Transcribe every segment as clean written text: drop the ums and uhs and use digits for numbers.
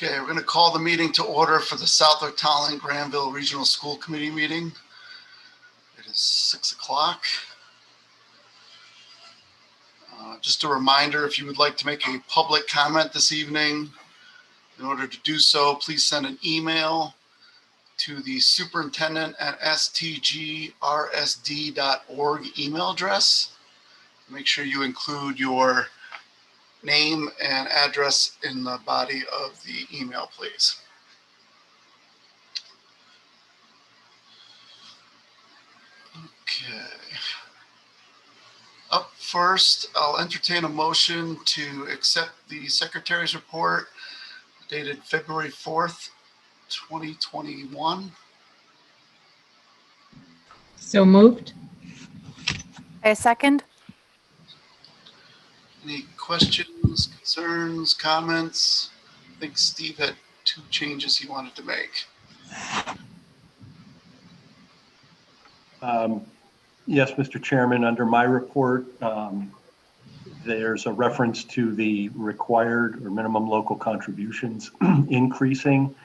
Okay, we're going to call the meeting to order for the Southwick Tolland Granville Regional School Committee meeting. It is 6 o'clock. Just a reminder, if you would like to make a public comment this evening, in order to do so, please send an email to the superintendent at STGRSD.org email address. Make sure you include your name and address in the body of the email, please. Okay. Up first, I'll entertain a motion to accept the secretary's report dated February 4th, 2021. So moved. A second. Any questions, concerns, comments? I think Steve had 2 changes he wanted to make. Yes, Mr. Chairman, under my report, there's a reference to the required or minimum local contributions increasing.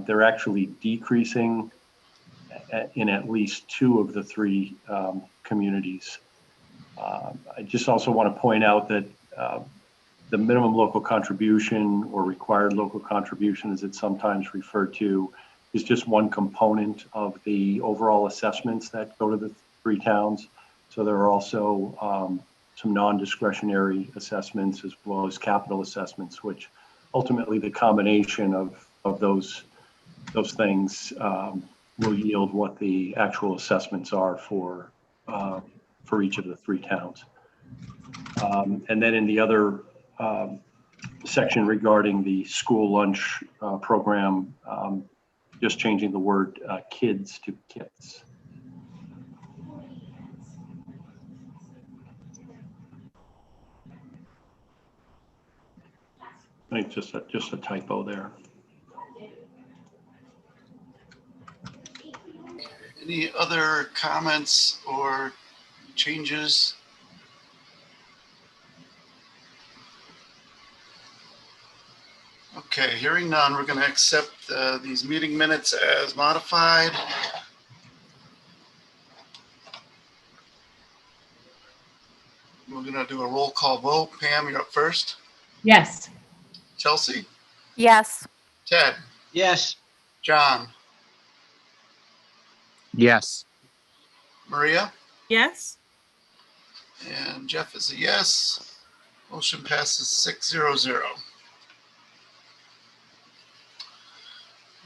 They're actually decreasing in at least 2 of the 3 communities. I just also want to point out that the minimum local contribution or required local contribution, as it's sometimes referred to, is just one component of the overall assessments that go to the 3 towns. So there are also some non-discretionary assessments as well as capital assessments, which ultimately the combination of those things will yield what the actual assessments are for each of the 3 towns. And then in the other section regarding the school lunch program, just changing the word kids to kits. I think just a typo there. Any other comments or changes? Okay, hearing none, we're going to accept these meeting minutes as modified. We're going to do a roll call vote. Pam, you're up first. Yes. Chelsea? Yes. Ted? Yes. John? Yes. Maria? Yes. And Jeff is a yes. Motion passes 6-0-0.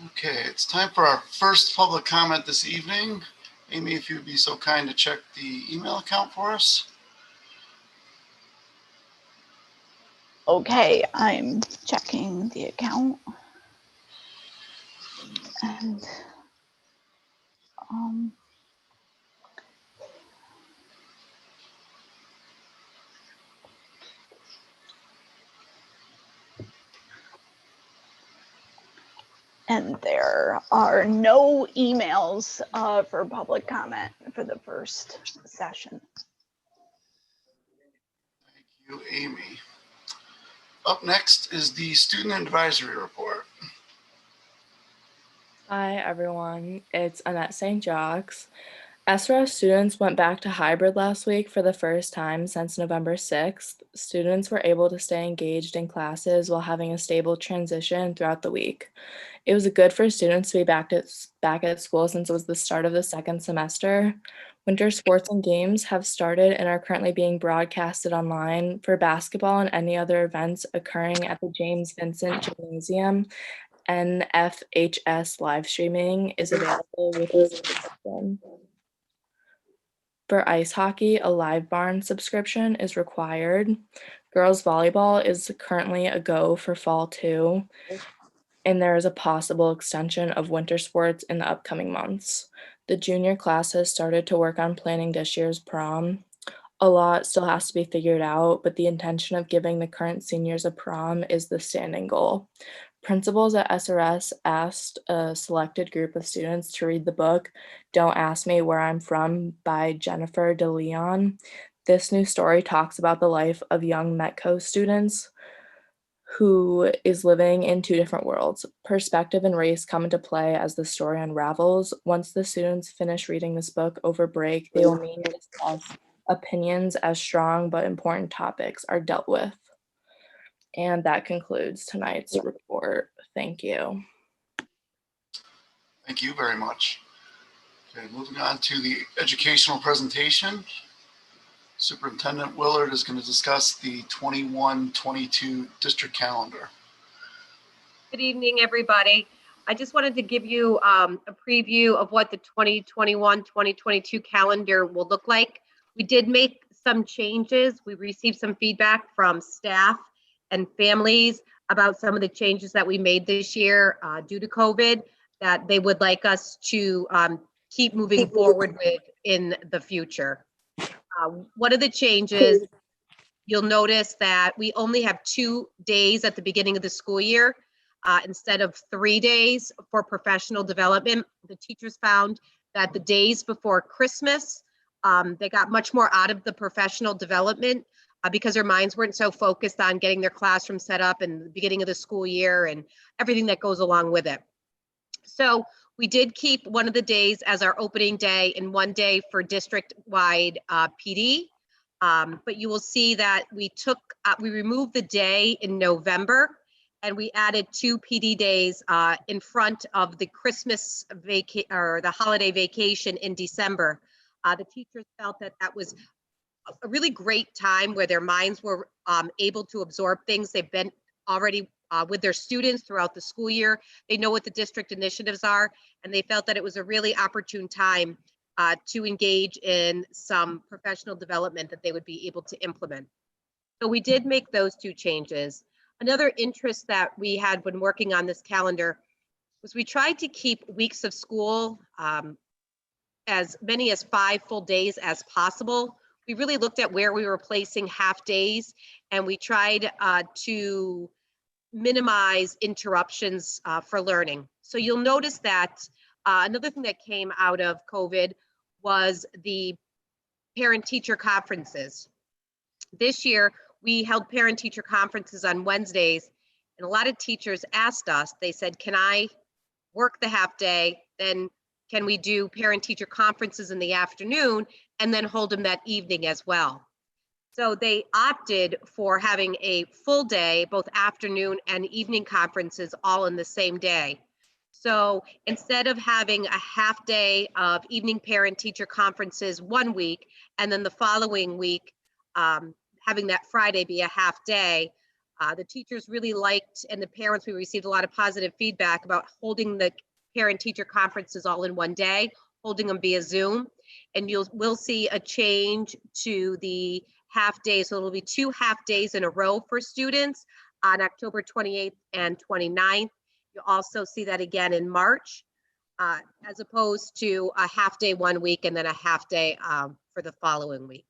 Okay, it's time for our first public comment this evening. Amy, if you'd be so kind to check the email account for us. Okay, I'm checking the account. And there are no emails for public comment for the first session. Thank you, Amy. Up next is the Student Advisory Report. Hi, everyone. It's Annette St. Jacques. SRS students went back to hybrid last week for the first time since November 6th. Students were able to stay engaged in classes while having a stable transition throughout the week. It was good for students to be back at school since it was the start of the 2nd semester. Winter sports and games have started and are currently being broadcasted online for basketball and any other events occurring at the James Vincent Gymnasium. NFHS live streaming is available with a subscription. For ice hockey, a live barn subscription is required. Girls volleyball is currently a go for fall 2, and there is a possible extension of winter sports in the upcoming months. The junior class has started to work on planning this year's prom. A lot still has to be figured out, but the intention of giving the current seniors a prom is the standing goal. Principals at SRS asked a selected group of students to read the book Don't Ask Me Where I'm From by Jennifer DeLeon. This new story talks about the life of young Metco students who is living in two different worlds. Perspective and race come into play as the story unravels. Once the students finish reading this book over break, they will meet and discuss opinions as strong but important topics are dealt with. And that concludes tonight's report. Thank you. Thank you very much. Okay, moving on to the educational presentation. Superintendent Willard is going to discuss the 21-22 district calendar. Good evening, everybody. I just wanted to give you a preview of what the 2021-2022 calendar will look like. We did make some changes. We received some feedback from staff and families about some of the changes that we made this year due to COVID that they would like us to keep moving forward with in the future. One of the changes, you'll notice that we only have 2 days at the beginning of the school year instead of 3 days for professional development. The teachers found that the days before Christmas, they got much more out of the professional development because their minds weren't so focused on getting their classroom set up and the beginning of the school year and everything that goes along with it. So we did keep one of the days as our opening day and 1 day for district-wide PD. But you will see that we removed the day in November and we added 2 PD days in front of the Christmas or the holiday vacation in December. The teachers felt that that was a really great time where their minds were able to absorb things. They've been already with their students throughout the school year. They know what the district initiatives are, and they felt that it was a really opportune time to engage in some professional development that they would be able to implement. So we did make those 2 changes. Another interest that we had when working on this calendar was we tried to keep weeks of school as many as 5 full days as possible. We really looked at where we were placing half days, and we tried to minimize interruptions for learning. So you'll notice that another thing that came out of COVID was the parent-teacher conferences. This year, we held parent-teacher conferences on Wednesdays, and a lot of teachers asked us, they said, can I work the half day, then can we do parent-teacher conferences in the afternoon, and then hold them that evening as well? So they opted for having a full day, both afternoon and evening conferences all in the same day. So instead of having a half day of evening parent-teacher conferences 1 week, and then the following week, having that Friday be a half day, the teachers really liked, and the parents, we received a lot of positive feedback about holding the parent-teacher conferences all in 1 day, holding them via Zoom. And we'll see a change to the half days. So it'll be 2 half days in a row for students on October 28th and 29th. You'll also see that again in March, as opposed to a half day 1 week and then a half day for the following week.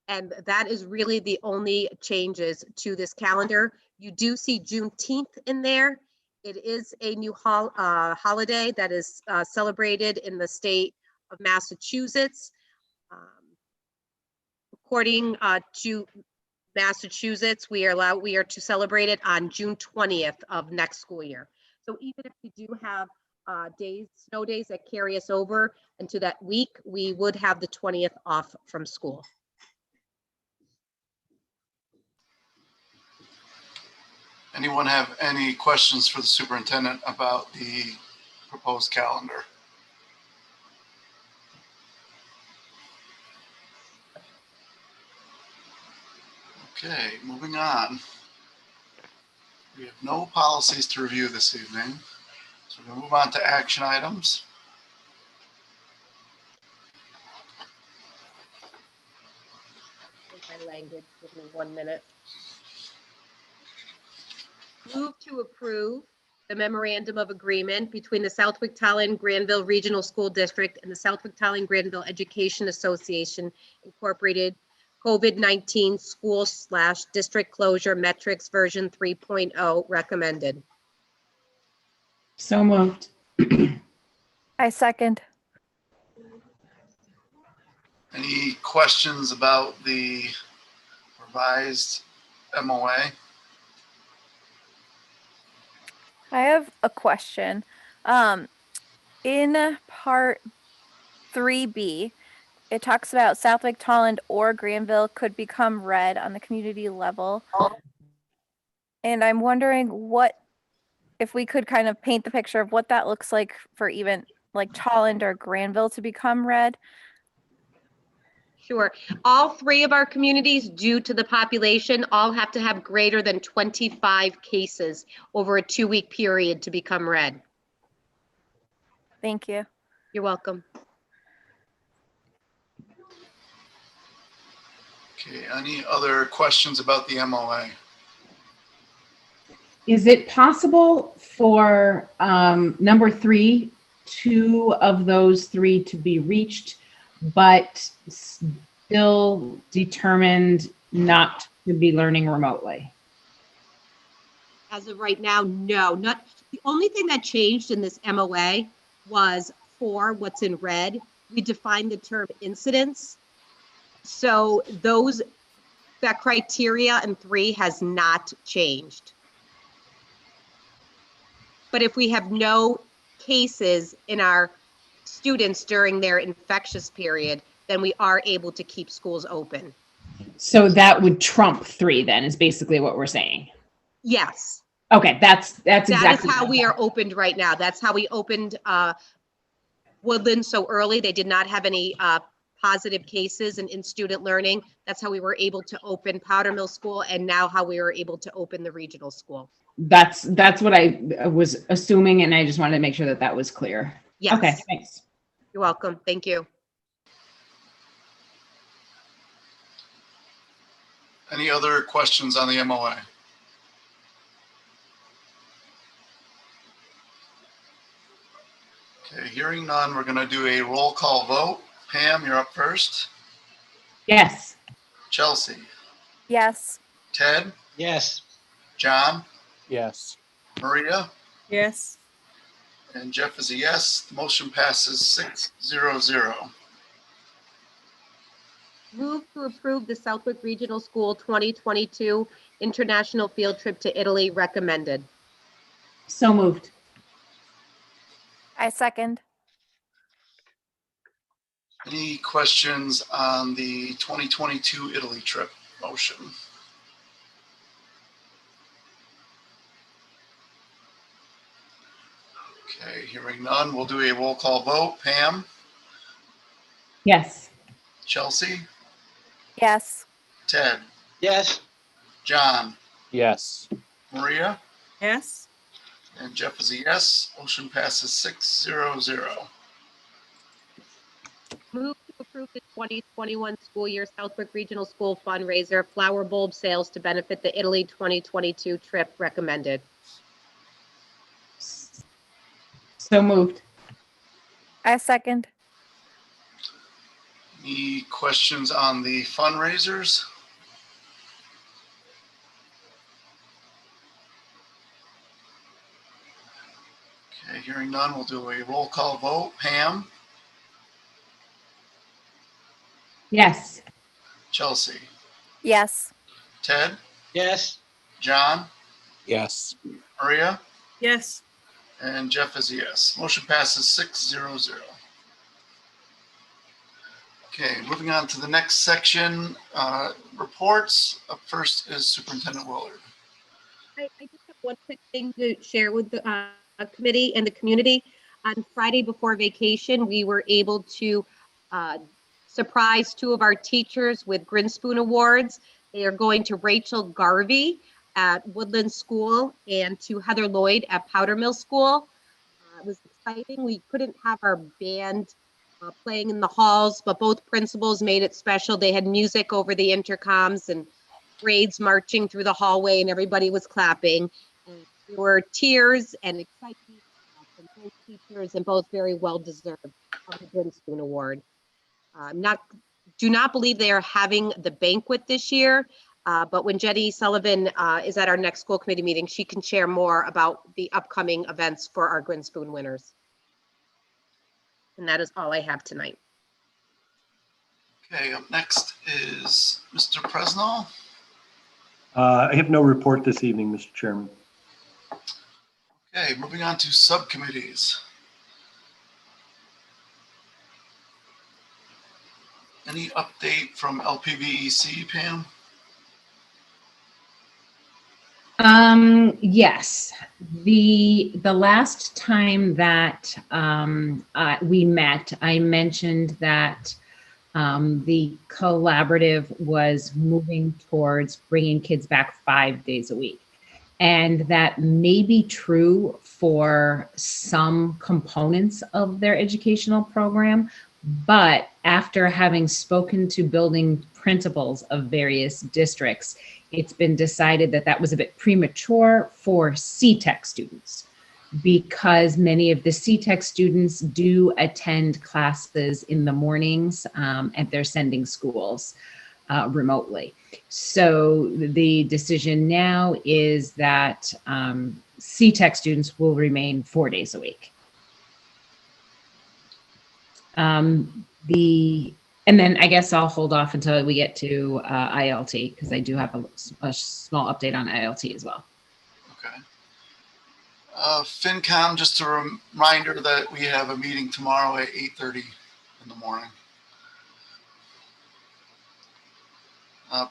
And that is really the only changes to this calendar. You do see Juneteenth in there. It is a new holiday that is celebrated in the state of Massachusetts. According to Massachusetts, we are to celebrate it on June 20th of next school year. So even if we do have snow days that carry us over into that week, we would have the 20th off from school. Anyone have any questions for the superintendent about the proposed calendar? Okay, moving on. We have no policies to review this evening, so we're going to move on to action items. My language, give me 1 minute. Move to approve the memorandum of agreement between the Southwick-Tallinn-Granville Regional School District and the Southwick-Tallinn-Granville Education Association Incorporated COVID-19 school/district closure metrics version 3.0 recommended. So moved. I second. Any questions about the revised MOA? I have a question. In part 3B, it talks about Southwick, Tolland, or Granville could become red on the community level. And I'm wondering if we could kind of paint the picture of what that looks like for even like Tolland or Granville to become red. Sure. All three of our communities, due to the population, all have to have greater than 25 cases over a 2-week period to become red. Thank you. You're welcome. Okay, any other questions about the MOA? Is it possible for number 3, 2 of those 3 to be reached, but still determined not to be learning remotely? As of right now, no. Not the only thing that changed in this MOA was for what's in red. We defined the term incidents. So that criteria in 3 has not changed. But if we have no cases in our students during their infectious period, then we are able to keep schools open. So that would trump 3 then, is basically what we're saying. Yes. Okay, that's exactly. That is how we are opened right now. That's how we opened Woodland so early. They did not have any positive cases in student learning. That's how we were able to open Powder Mill School, and now how we were able to open the regional school. That's what I was assuming, and I just wanted to make sure that that was clear. Yes. Okay, thanks. You're welcome. Thank you. Any other questions on the MOA? Okay, hearing none, we're going to do a roll call vote. Pam, you're up first. Yes. Chelsea. Yes. Ted. Yes. John. Yes. Maria. Yes. And Jeff is a yes. The motion passes 6-0-0. Move to approve the Southwick Regional School 2022 International Field Trip to Italy recommended. So moved. I second. Any questions on the 2022 Italy trip motion? Okay, hearing none, we'll do a roll call vote. Pam, Yes. Chelsea, Yes. Ted, Yes. John, Yes. Maria, Yes. and Jeff is a yes. Motion passes 6-0-0. Move to approve the 2021 school year Southwick Regional School fundraiser flower bulb sales to benefit the Italy 2022 trip recommended. So moved. I second. Any questions on the fundraisers? Okay, hearing none, we'll do a roll call vote. Pam, Yes. Chelsea, Yes. Ted, Yes. John, Yes. Maria, Yes. and Jeff is a yes. Motion passes 6-0-0. Okay, moving on to the next section, reports. Up first is Superintendent Willard. I just have one quick thing to share with the committee and the community. On Friday before vacation, we were able to surprise 2 of our teachers with Grinspoon Awards. They are going to Rachel Garvey at Woodland School and to Heather Lloyd at Powder Mill School. It was exciting. We couldn't have our band playing in the halls, but both principals made it special. They had music over the intercoms and grades marching through the hallway, and everybody was clapping. And there were tears and excitement from both teachers, and both very well deserved of the Grinspoon Award. Do not believe they are having the banquet this year, but when Jenny Sullivan is at our next school committee meeting, she can share more about the upcoming events for our Grinspoon winners. And that is all I have tonight. Okay, up next is Mr. Presnell. I have no report this evening, Mr. Chairman. Okay, moving on to subcommittees. Any update from LPVEC, Pam? Yes, the last time that we met, I mentioned that the collaborative was moving towards bringing kids back 5 days a week. And that may be true for some components of their educational program. But after having spoken to building principals of various districts, it's been decided that that was a bit premature for CTEC students, because many of the CTEC students do attend classes in the mornings and they're sending schools remotely. So the decision now is that CTEC students will remain 4 days a week. And then I guess I'll hold off until we get to ILT, because I do have a small update on ILT as well. Okay. FinCom, just a reminder that we have a meeting tomorrow at 8:30 in the morning.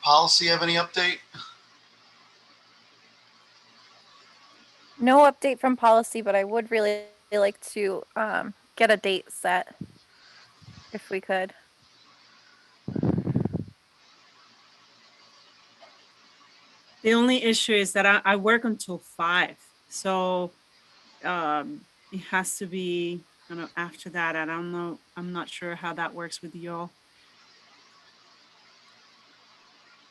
Policy, have any update? No update from policy, but I would really like to get a date set if we could. The only issue is that I work until 5, so it has to be kind of after that. I don't know. I'm not sure how that works with you all.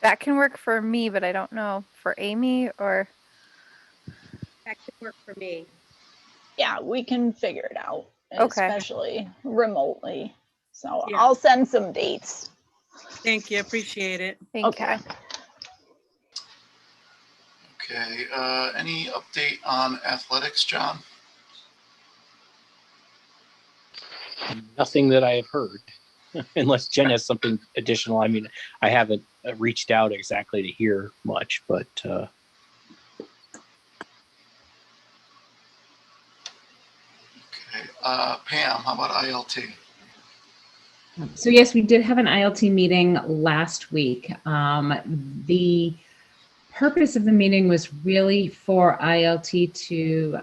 That can work for me, but I don't know for Amy or. That could work for me. Yeah, we can figure it out, Okay. especially remotely. So Yeah. I'll send some dates. Thank you. Appreciate it. Thank Okay. you. Okay, any update on athletics, John? Nothing that I have heard, unless Jen has something additional. I mean, I haven't reached out exactly to hear much, but Okay, Pam, how about ILT? So yes, we did have an ILT meeting last week. The purpose of the meeting was really for ILT to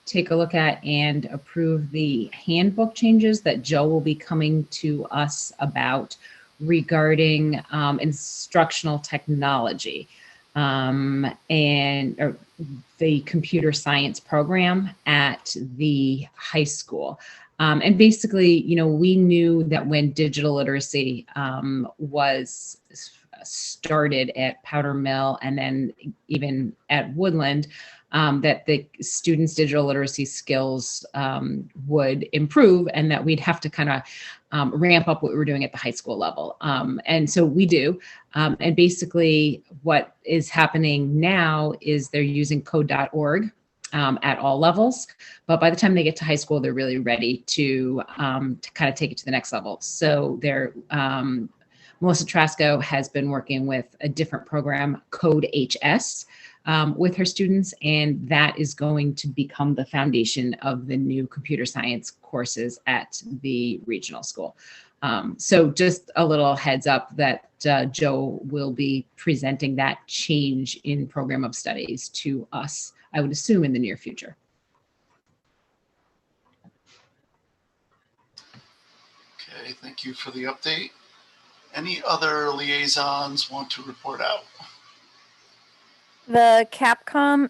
take a look at and approve the handbook changes that Joe will be coming to us about regarding instructional technology and the computer science program at the high school. And basically, you know, we knew that when digital literacy was started at Powder Mill and then even at Woodland, that the students' digital literacy skills would improve, and that we'd have to kind of ramp up what we were doing at the high school level. And so we do. And basically what is happening now is they're using code.org at all levels, but by the time they get to high school, they're really ready to kind of take it to the next level. So they're Melissa Trasco has been working with a different program, Code HS, with her students, and that is going to become the foundation of the new computer science courses at the regional school. So just a little heads up that Joe will be presenting that change in program of studies to us, I would assume, in the near future. Okay, thank you for the update. Any other liaisons want to report out? The Capcom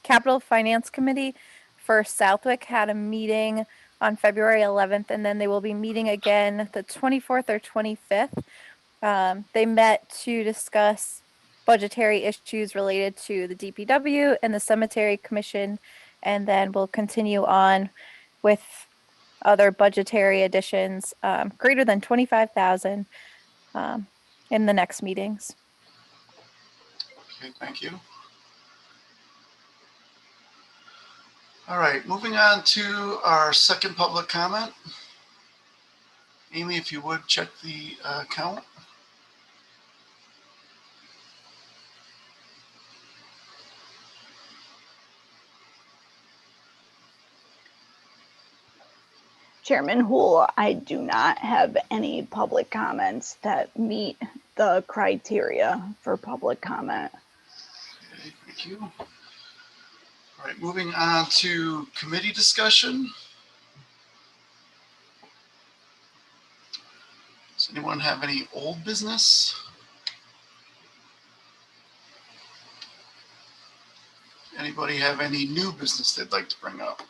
Capital Finance Committee for Southwick had a meeting on February 11th, and then they will be meeting again the 24th or 25th. They met to discuss budgetary issues related to the DPW and the Cemetery Commission, and then we'll continue on with other budgetary additions greater than 25,000 in the next meetings. Okay, thank you. All right, moving on to our second public comment. Amy, if you would check the count. Chairman Houle, I do not have any public comments that meet the criteria for public comment. Okay, thank you. All right, moving on to committee discussion. Does anyone have any old business? Anybody have any new business they'd like to bring up?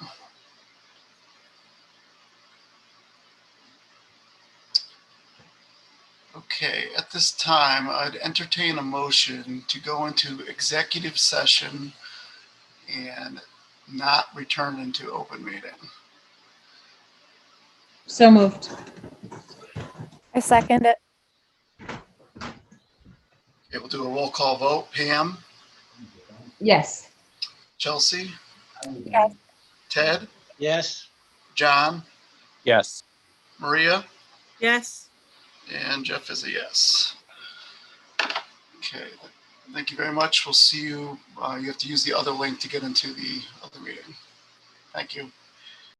Okay, at this time, I'd entertain a motion to go into executive session and not return into open meeting. So moved. I second it. Okay, we'll do a roll call vote. Pam, Yes. Chelsea, Yes. Ted, Yes. John, Yes. Maria, Yes. and Jeff is a yes. Okay, thank you very much. We'll see you. You have to use the other link to get into the other meeting. Thank you.